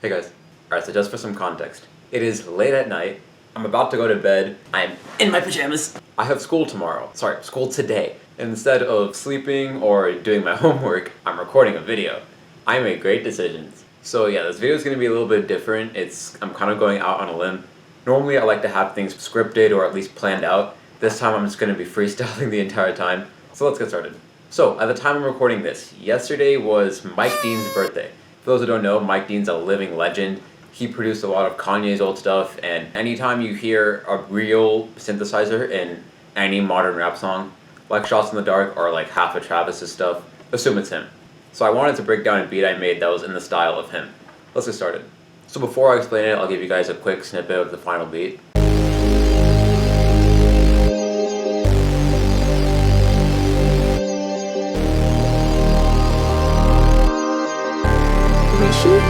Hey guys. Alright, so just for some context. It is late at night. I'm about to go to bed. I'm in my pajamas. I have school tomorrow. Sorry, school today. And instead of sleeping or doing my homework, I'm recording a video. I made great decisions. So yeah, this video is going to be a little bit different. I'm kind of going out on a limb. Normally I like to have things scripted or at least planned out. This time I'm just going to be freestyling the entire time. So let's get started. So at the time I'm recording this, yesterday was Mike Dean's birthday. For those who don't know, Mike Dean's a living legend. He produced a lot of Kanye's old stuff, and anytime you hear a real synthesizer in any modern rap song, like Shots in the Dark or like half of Travis's stuff, assume it's him. So I wanted to break down a beat I made that was in the style of him. Let's get started. So before I explain it, I'll give you guys a quick snippet of the final beat. Rishi?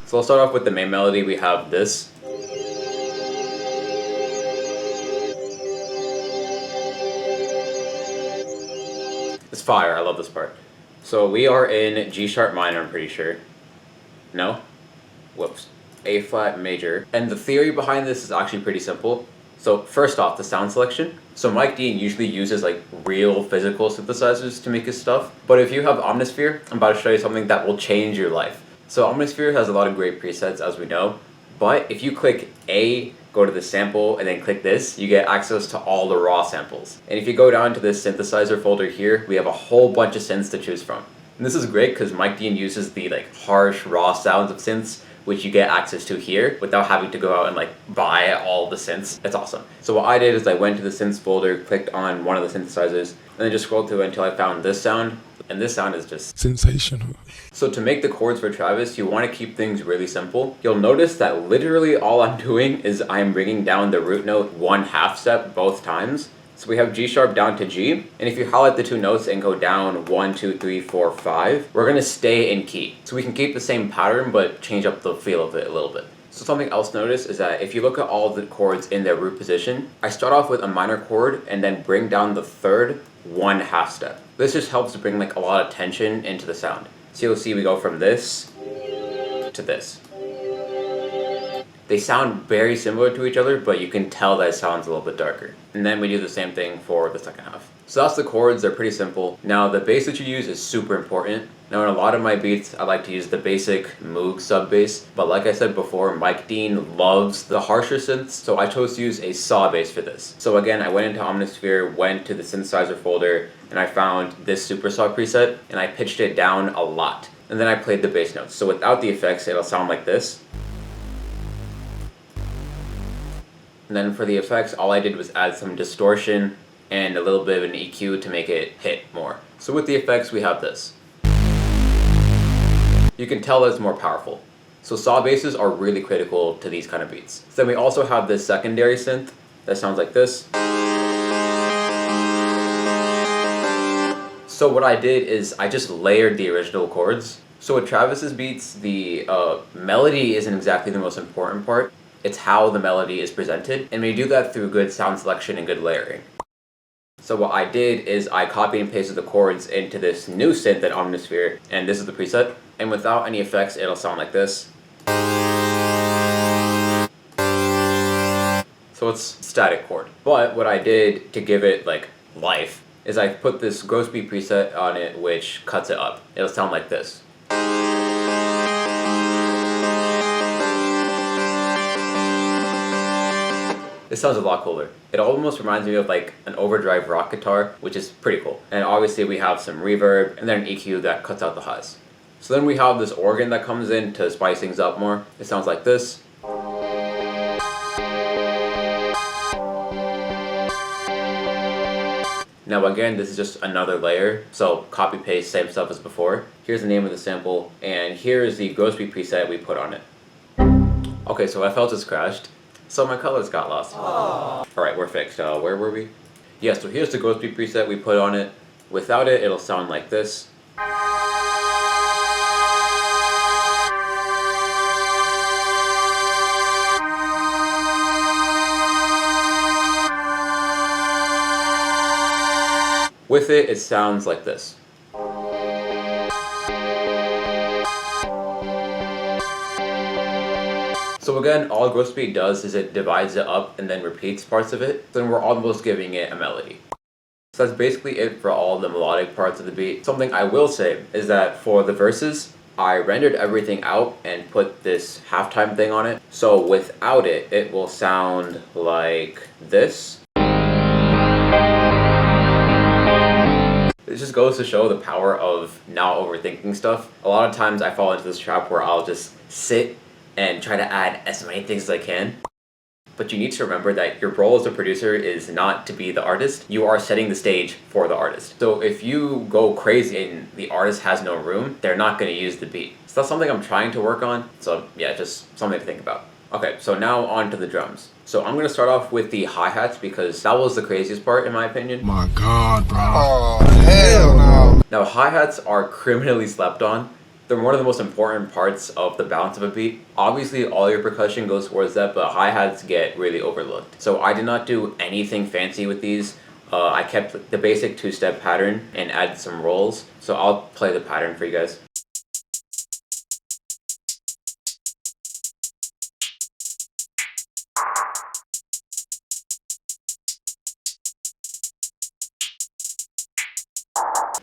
So I'll start off with the main melody. We have this. It's fire, I love this part. So we are in G sharp minor, I'm pretty sure. No? Whoops. A flat major. And the theory behind this is actually pretty simple. So first off, the sound selection. So Mike Dean usually uses like real physical synthesizers to make his stuff. But if you have Omnisphere, I'm about to show you something that will change your life. So Omnisphere has a lot of great presets, as we know, but if you click A, go to the sample, and then click this, you get access to all the raw samples. And if you go down to this synthesizer folder here, we have a whole bunch of synths to choose from. And this is great because Mike Dean uses the like harsh, raw sounds of synths, which you get access to here without having to go out and like buy all the synths. It's awesome. So what I did is I went to the synths folder, clicked on one of the synthesizers, and then just scrolled through until I found this sound. And this sound is just sensational. So to make the chords for Travis, you want to keep things really simple. You'll notice that literally all I'm doing is I'm bringing down the root note 1/2 step both times. So we have G sharp down to G, and if you highlight the two notes and go down 1, 2, 3, 4, 5, we're gonna stay in key. So we can keep the same pattern, but change up the feel of it a little bit. So something else notice is that if you look at all the chords in their root position, I start off with a minor chord and then bring down the third 1/2 step. This just helps to bring like a lot of tension into the sound. So you'll see we go from this to this. They sound very similar to each other, but you can tell that it sounds a little bit darker. And then we do the same thing for the second half. So that's the chords, they're pretty simple. Now the bass that you use is super important. Now in a lot of my beats, I like to use the basic Moog sub bass, but like I said before, Mike Dean loves the harsher synths, so I chose to use a saw bass for this. So again, I went into Omnisphere, went to the synthesizer folder, and I found this super saw preset, and I pitched it down a lot. And then I played the bass notes. So without the effects, it'll sound like this. And then for the effects, all I did was add some distortion and a little bit of an EQ to make it hit more. So with the effects, we have this. You can tell that it's more powerful. So saw basses are really critical to these kind of beats. So then we also have this secondary synth that sounds like this. So what I did is I just layered the original chords. So with Travis's beats, the melody isn't exactly the most important part. It's how the melody is presented, and we do that through good sound selection and good layering. So what I did is I copied and pasted the chords into this new synth at Omnisphere, and this is the preset. And without any effects, it'll sound like this. So it's static chord. But what I did to give it like life is I put this gross beat preset on it, which cuts it up. It'll sound like this. This sounds a lot cooler. It almost reminds me of like an overdrive rock guitar, which is pretty cool. And obviously we have some reverb and then an EQ that cuts out the highs. So then we have this organ that comes in to spice things up more. It sounds like this. Now again, this is just another layer, so copy paste, same stuff as before. Here's the name of the sample, and here is the gross beat preset we put on it. Okay, so FL just crashed. So my colors got lost. Alright, we're fixed. Where were we? Yeah, so here's the gross beat preset we put on it. Without it, it'll sound like this. With it, it sounds like this. So again, all growth speed does is it divides it up and then repeats parts of it. Then we're almost giving it a melody. So that's basically it for all the melodic parts of the beat. Something I will say is that for the verses, I rendered everything out and put this halftime thing on it. So without it, it will sound like this. It just goes to show the power of not overthinking stuff. A lot of times I fall into this trap where I'll just sit and try to add as many things as I can. But you need to remember that your role as a producer is not to be the artist. You are setting the stage for the artist. So if you go crazy and the artist has no room, they're not going to use the beat. So that's something I'm trying to work on. So yeah, just something to think about. Okay, so now on to the drums. So I'm going to start off with the hi-hats because that was the craziest part in my opinion. My God, bro. Oh, hell no. Now hi-hats are criminally slept on. They're one of the most important parts of the balance of a beat. Obviously, all your percussion goes towards that, but hi-hats get really overlooked. So I did not do anything fancy with these. I kept the basic two-step pattern and added some rolls. So I'll play the pattern for you guys.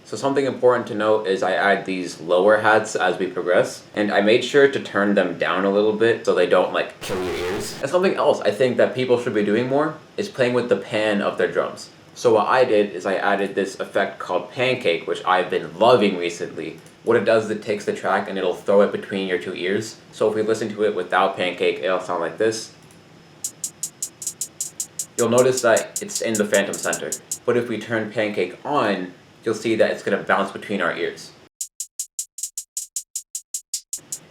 So something important to note is I add these lower hats as we progress, and I made sure to turn them down a little bit so they don't like kill your ears. And something else I think that people should be doing more is playing with the pan of their drums. So what I did is I added this effect called pancake, which I've been loving recently. What it does is it takes the track and it'll throw it between your two ears. So if we listen to it without pancake, it'll sound like this. You'll notice that it's in the phantom center. But if we turn pancake on, you'll see that it's going to bounce between our ears.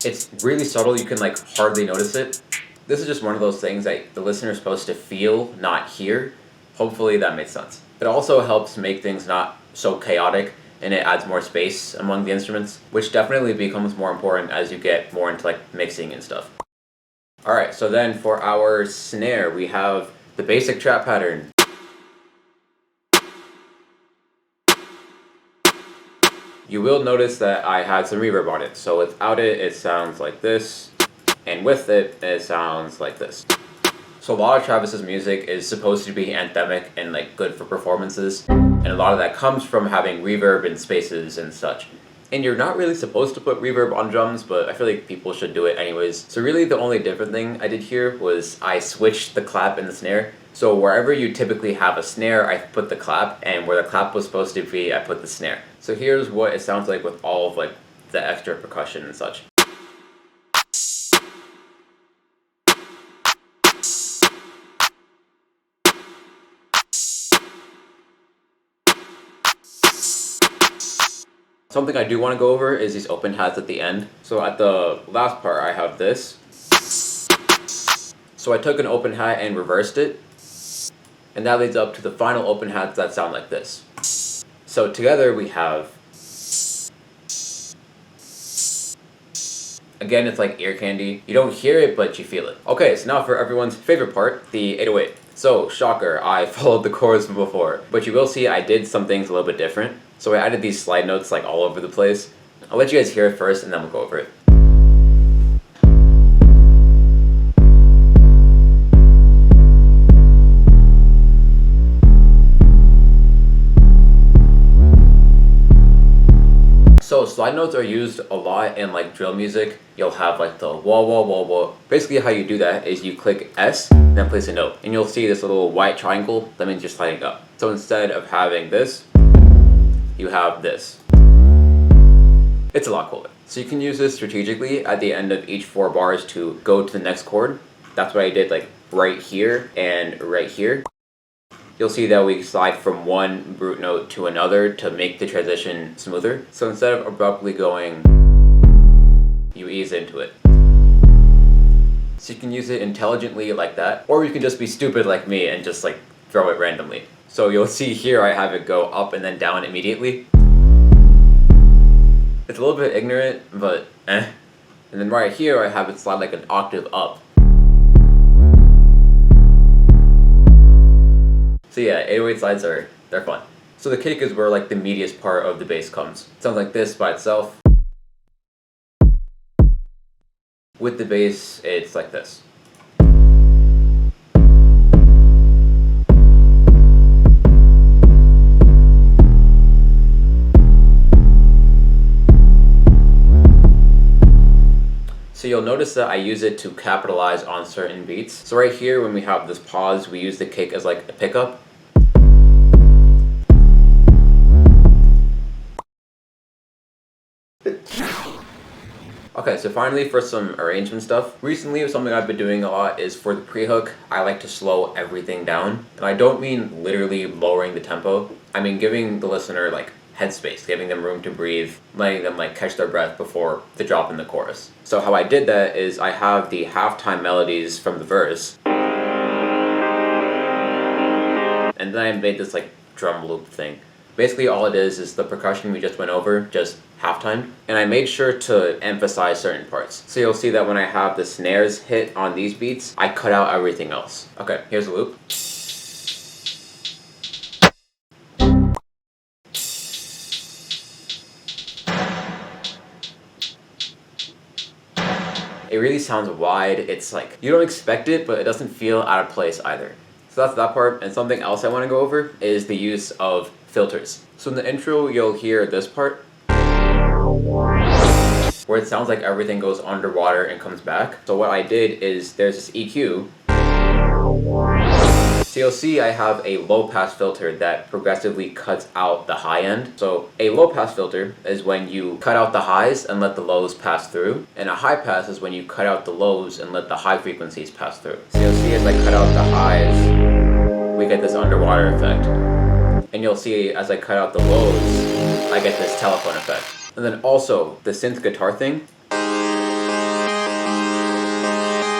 It's really subtle, you can like hardly notice it. This is just one of those things that the listener is supposed to feel, not hear. Hopefully that makes sense. It also helps make things not so chaotic and it adds more space among the instruments, which definitely becomes more important as you get more into like mixing and stuff. Alright, so then for our snare, we have the basic trap pattern. You will notice that I had some reverb on it, so without it, it sounds like this, and with it, it sounds like this. So a lot of Travis's music is supposed to be anthemic and like good for performances, and a lot of that comes from having reverb in spaces and such. And you're not really supposed to put reverb on drums, but I feel like people should do it anyways. So really the only different thing I did here was I switched the clap and the snare. So wherever you typically have a snare, I put the clap, and where the clap was supposed to be, I put the snare. So here's what it sounds like with all of like the extra percussion and such. Something I do want to go over is these open hats at the end. So at the last part, I have this. So I took an open hat and reversed it. And that leads up to the final open hats that sound like this. So together we have... Again, it's like ear candy. You don't hear it, but you feel it. Okay, so now for everyone's favorite part, the 808. So, shocker, I followed the chords from before. But you will see I did some things a little bit different. So I added these slide notes like all over the place. I'll let you guys hear it first and then we'll go over it. So slide notes are used a lot in like drill music. You'll have like the wah wah wah wah. Basically how you do that is you click S, then place a note. And you'll see this little white triangle, that means you're sliding up. So instead of having this, you have this. It's a lot cooler. So you can use this strategically at the end of each 4 bars to go to the next chord. That's what I did like right here and right here. You'll see that we slide from one root note to another to make the transition smoother. So instead of abruptly going, you ease into it. So you can use it intelligently like that, or you can just be stupid like me and just like throw it randomly. So you'll see here I have it go up and then down immediately. It's a little bit ignorant, but eh. And then right here I have it slide like an octave up. So yeah, 808 slides they're fun. So the kick is where like the meatiest part of the bass comes. It sounds like this by itself. With the bass, it's like this. So you'll notice that I use it to capitalize on certain beats. So right here, when we have this pause, we use the kick as like a pickup. Okay, so finally for some arrangement stuff. Recently, something I've been doing a lot is for the pre-hook, I like to slow everything down. And I don't mean literally lowering the tempo. I mean giving the listener like headspace, giving them room to breathe, letting them like catch their breath before the drop in the chorus. So how I did that is I have the halftime melodies from the verse. And then I made this like drum loop thing. Basically all it is the percussion we just went over, just halftime. And I made sure to emphasize certain parts. So you'll see that when I have the snares hit on these beats, I cut out everything else. Okay, here's the loop. It really sounds wide. It's like, you don't expect it, but it doesn't feel out of place either. So that's that part, and something else I want to go over is the use of filters. So in the intro, you'll hear this part, where it sounds like everything goes underwater and comes back. So what I did is, there's this EQ. So you'll see I have a low pass filter that progressively cuts out the high end. So a low pass filter is when you cut out the highs and let the lows pass through. And a high pass is when you cut out the lows and let the high frequencies pass through. So you'll see as I cut out the highs, we get this underwater effect. And you'll see as I cut out the lows, I get this telephone effect. And then also the synth guitar thing,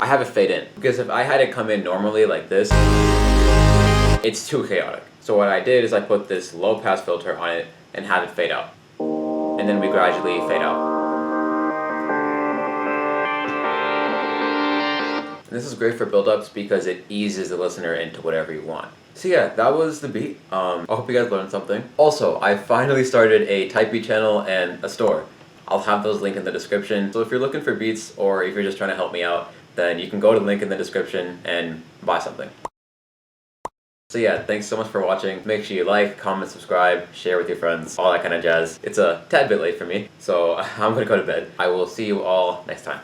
I have it fade in. Because if I had it come in normally like this, it's too chaotic. So what I did is I put this low pass filter on it and have it fade out. And then we gradually fade out. And this is great for build-ups because it eases the listener into whatever you want. So yeah, that was the beat. I hope you guys learned something. Also, I finally started a Type Beat channel and a store. I'll have those linked in the description. So if you're looking for beats or if you're just trying to help me out, then you can go to the link in the description and buy something. So yeah, thanks so much for watching. Make sure you like, comment, subscribe, share with your friends, all that kind of jazz. It's a tad bit late for me, so I'm gonna go to bed. I will see you all next time.